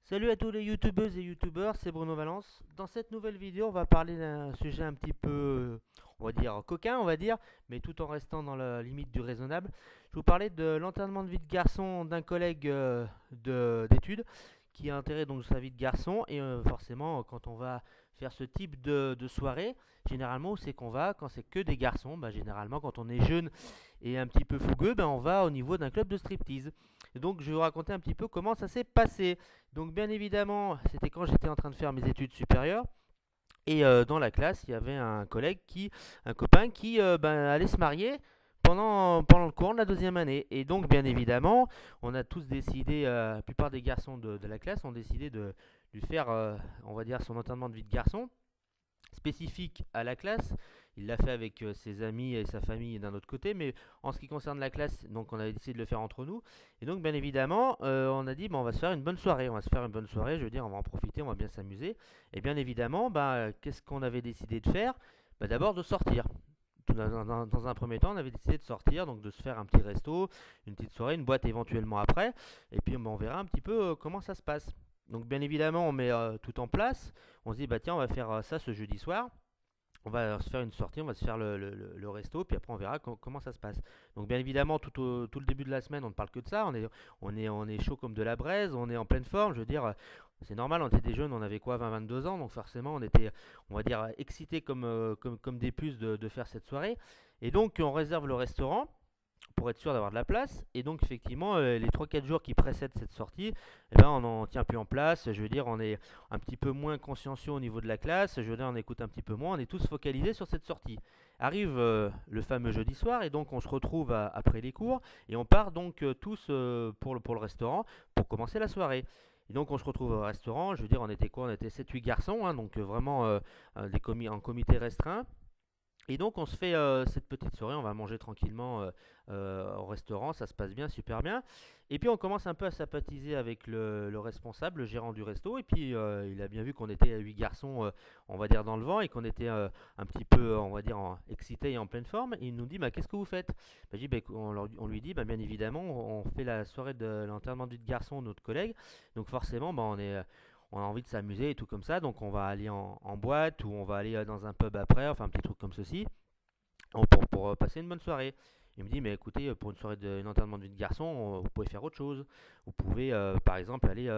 Salut à tous les youtubeuses et youtubeurs, c'est Bruno Valence. Dans cette nouvelle vidéo, on va parler d'un sujet un petit peu, on va dire, coquin, on va dire, mais tout en restant dans la limite du raisonnable. Je vais vous parler de l'enterrement de vie de garçon d'un collègue d'études qui a enterré donc sa vie de garçon. Et forcément, quand on va faire ce type de soirée, généralement, où c'est qu'on va, quand c'est que des garçons, bah, généralement, quand on est jeune et un petit peu fougueux, bah, on va au niveau d'un club de striptease. Et donc, je vais vous raconter un petit peu comment ça s'est passé. Donc bien évidemment, c'était quand j'étais en train de faire mes études supérieures. Et dans la classe, il y avait un copain qui allait se marier pendant le cours de la deuxième année. Et donc bien évidemment, on a tous décidé, la plupart des garçons de la classe ont décidé de lui faire, on va dire, son enterrement de vie de garçon spécifique à la classe. Il l'a fait avec ses amis et sa famille d'un autre côté, mais en ce qui concerne la classe, donc on avait décidé de le faire entre nous. Et donc bien évidemment, on a dit on va se faire une bonne soirée, je veux dire on va en profiter, on va bien s'amuser. Et bien évidemment, qu'est-ce qu'on avait décidé de faire? D'abord de sortir. Dans un premier temps, on avait décidé de sortir, donc de se faire un petit resto, une petite soirée, une boîte éventuellement après, et puis on verra un petit peu comment ça se passe. Donc bien évidemment, on met tout en place. On se dit tiens, on va faire ça ce jeudi soir. On va se faire une sortie, on va se faire le resto, puis après on verra comment ça se passe. Donc bien évidemment, tout le début de la semaine, on ne parle que de ça. On est chaud comme de la braise, on est en pleine forme. Je veux dire, c'est normal, on était des jeunes, on avait quoi, 20-22 ans, donc forcément on était, on va dire, excités comme des puces de faire cette soirée. Et donc on réserve le restaurant pour être sûr d'avoir de la place. Et donc, effectivement, les 3-4 jours qui précèdent cette sortie, on n'en tient plus en place. Je veux dire, on est un petit peu moins consciencieux au niveau de la classe. Je veux dire, on écoute un petit peu moins. On est tous focalisés sur cette sortie. Arrive le fameux jeudi soir, et donc on se retrouve après les cours. Et on part donc tous pour le restaurant pour commencer la soirée. Et donc on se retrouve au restaurant, je veux dire on était quoi? On était 7-8 garçons, hein, donc vraiment en comité restreint. Et donc on se fait cette petite soirée, on va manger tranquillement au restaurant, ça se passe bien, super bien. Et puis on commence un peu à sympathiser avec le responsable, le gérant du resto. Et puis il a bien vu qu'on était 8 garçons, on va dire, dans le vent, et qu'on était un petit peu, on va dire, excités et en pleine forme. Et il nous dit, qu'est-ce que vous faites? On lui dit, bien évidemment, on fait la soirée de l'enterrement de vie de garçon de notre collègue. Donc forcément, on a envie de s'amuser et tout comme ça, donc on va aller en boîte, ou on va aller dans un pub après, enfin un petit truc comme ceci, pour passer une bonne soirée. Il me dit, mais écoutez, pour une soirée d'un enterrement de vie de garçon, vous pouvez faire autre chose. Vous pouvez, par exemple, aller,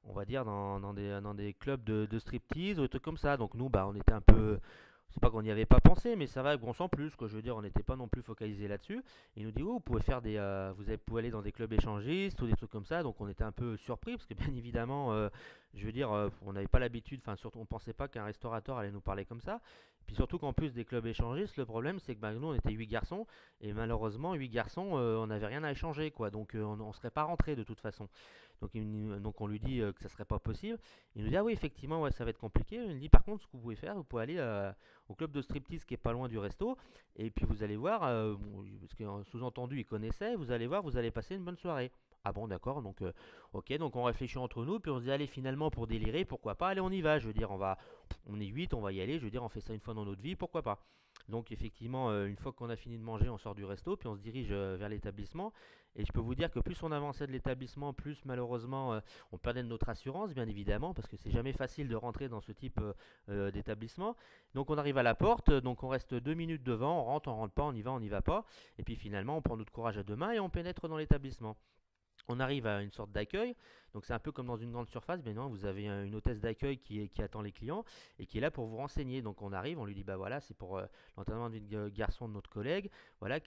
on va dire, dans des clubs de striptease ou des trucs comme ça. Donc nous, on était un peu, c'est pas qu'on n'y avait pas pensé, mais ça va, bon, sans plus, quoi. Je veux dire, on n'était pas non plus focalisé là-dessus. Il nous dit, oh, vous pouvez faire vous pouvez aller dans des clubs échangistes ou des trucs comme ça. Donc on était un peu surpris, parce que bien évidemment, je veux dire, on n'avait pas l'habitude, enfin surtout, on pensait pas qu'un restaurateur allait nous parler comme ça. Et puis surtout qu'en plus des clubs échangistes, le problème c'est que nous on était 8 garçons, et malheureusement 8 garçons, on n'avait rien à échanger, quoi. Donc on serait pas rentré de toute façon. Donc on lui dit que ça serait pas possible. Il nous dit, ah oui, effectivement, ouais, ça va être compliqué. Il nous dit, par contre, ce que vous pouvez faire, vous pouvez aller au club de striptease qui est pas loin du resto, et puis vous allez voir, bon, parce que sous-entendu il connaissait, vous allez voir, vous allez passer une bonne soirée. Ah bon, d'accord, donc ok, donc on réfléchit entre nous, puis on se dit, allez, finalement, pour délirer, pourquoi pas, allez, on y va. Je veux dire, on est 8, on va y aller, je veux dire, on fait ça une fois dans notre vie, pourquoi pas. Donc effectivement, une fois qu'on a fini de manger, on sort du resto, puis on se dirige vers l'établissement. Et je peux vous dire que plus on avançait de l'établissement, plus malheureusement on perdait de notre assurance, bien évidemment, parce que c'est jamais facile de rentrer dans ce type d'établissement. Donc on arrive à la porte, donc on reste 2 minutes devant, on rentre pas, on y va pas. Et puis finalement, on prend notre courage à deux mains et on pénètre dans l'établissement. On arrive à une sorte d'accueil, donc c'est un peu comme dans une grande surface, mais non, vous avez une hôtesse d'accueil qui attend les clients et qui est là pour vous renseigner. Donc on arrive, on lui dit, voilà, c'est pour l'enterrement d'un garçon de notre collègue, voilà,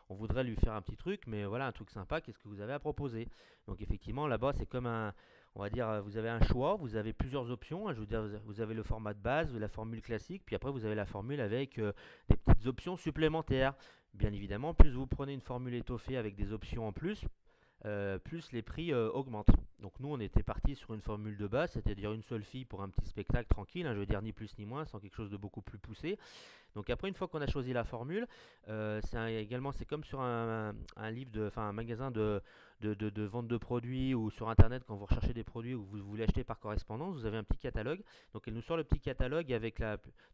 on voudrait lui faire un petit truc, mais voilà, un truc sympa, qu'est-ce que vous avez à proposer? Donc effectivement, là-bas, c'est comme on va dire, vous avez un choix, vous avez plusieurs options, hein. Je veux dire, vous avez le format de base, la formule classique, puis après vous avez la formule avec des petites options supplémentaires. Bien évidemment, plus vous prenez une formule étoffée avec des options en plus, plus les prix augmentent. Donc nous on était parti sur une formule de base, c'est-à-dire une seule fille pour un petit spectacle tranquille, hein, je veux dire ni plus ni moins, sans quelque chose de beaucoup plus poussé. Donc après, une fois qu'on a choisi la formule, également c'est comme sur un livre, enfin un magasin de vente de produits, ou sur internet quand vous recherchez des produits ou vous voulez acheter par correspondance, vous avez un petit catalogue. Donc elle nous sort le petit catalogue avec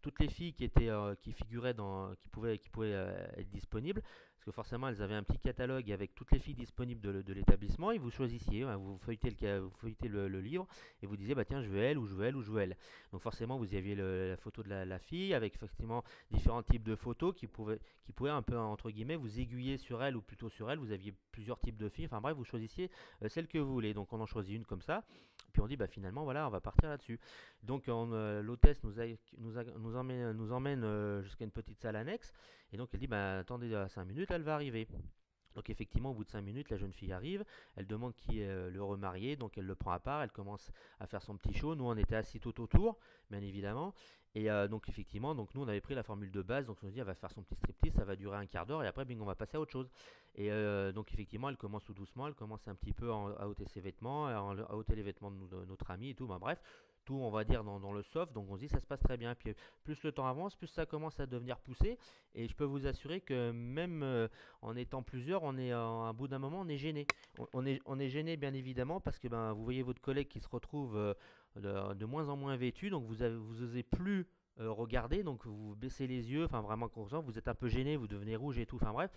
toutes les filles qui figuraient qui pouvaient être disponibles. parce que forcément elles avaient un petit catalogue avec toutes les filles disponibles de l'établissement, et vous choisissiez, hein, vous feuilletez, vous feuilletez le livre, et vous disiez, bah tiens, je veux elle, ou je veux elle, ou je veux elle. Donc forcément, vous y aviez la photo de la fille, avec effectivement différents types de photos qui pouvaient un peu, entre guillemets, vous aiguiller sur elle, ou plutôt sur elle. Vous aviez plusieurs types de filles, enfin bref, vous choisissiez celle que vous voulez. Donc on en choisit une comme ça, puis on dit, bah finalement, voilà, on va partir là-dessus. Donc l'hôtesse nous emmène jusqu'à une petite salle annexe, et donc elle dit, bah attendez 5 minutes, elle va arriver. Donc effectivement, au bout de 5 minutes, la jeune fille arrive, elle demande qui est l'heureux marié, donc elle le prend à part, elle commence à faire son petit show. Nous, on était assis tout autour, bien évidemment, et donc effectivement, donc nous, on avait pris la formule de base, donc on se dit, elle va faire son petit striptease, ça va durer un quart d'heure, et après, bing, on va passer à autre chose. Et donc effectivement, elle commence tout doucement, elle commence un petit peu à ôter ses vêtements, à ôter les vêtements de notre ami et tout, ben, bref, tout, on va dire, dans le soft, donc on se dit, ça se passe très bien. Puis plus le temps avance, plus ça commence à devenir poussé, et je peux vous assurer que même en étant plusieurs, à un bout d'un moment, on est gêné. On est gêné, bien évidemment, parce que ben, vous voyez votre collègue qui se retrouve de moins en moins vêtu, donc vous osez plus regarder, donc vous baissez les yeux, enfin vraiment conscient, vous êtes un peu gêné, vous devenez rouge et tout, enfin bref.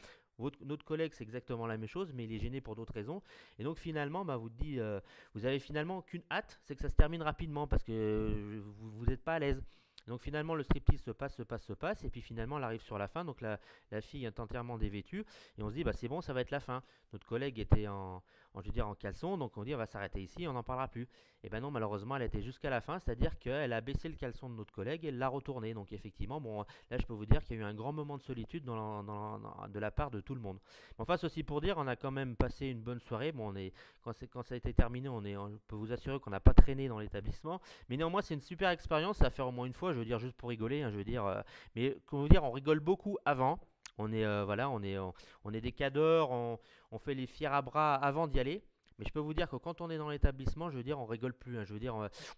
Notre collègue, c'est exactement la même chose, mais il est gêné pour d'autres raisons. Et donc finalement, bah, vous avez finalement qu'une hâte, c'est que ça se termine rapidement, parce que vous n'êtes pas à l'aise. Donc finalement, le striptease se passe, se passe, se passe, et puis finalement, elle arrive sur la fin, donc la fille est entièrement dévêtue, et on se dit, bah c'est bon, ça va être la fin. Notre collègue était je veux dire, en caleçon, donc on dit, on va s'arrêter ici, on n'en parlera plus. Et ben non, malheureusement, elle était jusqu'à la fin, c'est-à-dire qu'elle a baissé le caleçon de notre collègue et elle l'a retourné. Donc effectivement, bon, là, je peux vous dire qu'il y a eu un grand moment de solitude de la part de tout le monde. Mais enfin, ceci pour dire, on a quand même passé une bonne soirée. Bon, quand ça a été terminé, on peut vous assurer qu'on n'a pas traîné dans l'établissement. Mais néanmoins, c'est une super expérience à faire au moins une fois, je veux dire, juste pour rigoler, hein, je veux dire. Mais comment vous dire, on rigole beaucoup avant. Voilà, on est des cadors, on fait les fiers à bras avant d'y aller. Mais je peux vous dire que quand on est dans l'établissement, je veux dire, on rigole plus, hein. Je veux dire,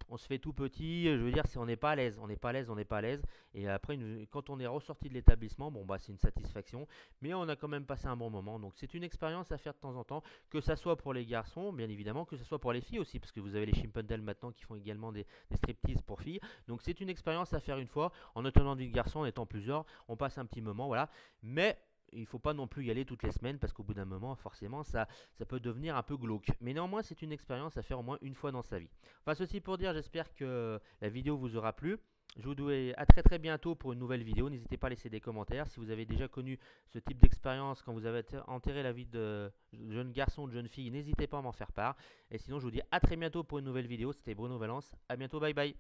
on se fait tout petit. Je veux dire, on n'est pas à l'aise, on n'est pas à l'aise, on n'est pas à l'aise. Et après, quand on est ressorti de l'établissement, bon bah c'est une satisfaction. Mais on a quand même passé un bon moment. Donc c'est une expérience à faire de temps en temps, que ça soit pour les garçons, bien évidemment, que ce soit pour les filles aussi, parce que vous avez les Chimpendale maintenant qui font également des striptease pour filles. Donc c'est une expérience à faire une fois, en attendant du garçon, en étant plusieurs, on passe un petit moment, voilà. Mais il ne faut pas non plus y aller toutes les semaines parce qu'au bout d'un moment, forcément, ça peut devenir un peu glauque. Mais néanmoins, c'est une expérience à faire au moins une fois dans sa vie. Enfin, ceci pour dire, j'espère que la vidéo vous aura plu. Je vous dis à très très bientôt pour une nouvelle vidéo. N'hésitez pas à laisser des commentaires. Si vous avez déjà connu ce type d'expérience quand vous avez enterré la vie de jeune garçon ou de jeune fille, n'hésitez pas à m'en faire part. Et sinon, je vous dis à très bientôt pour une nouvelle vidéo. C'était Bruno Valence. À bientôt, bye bye.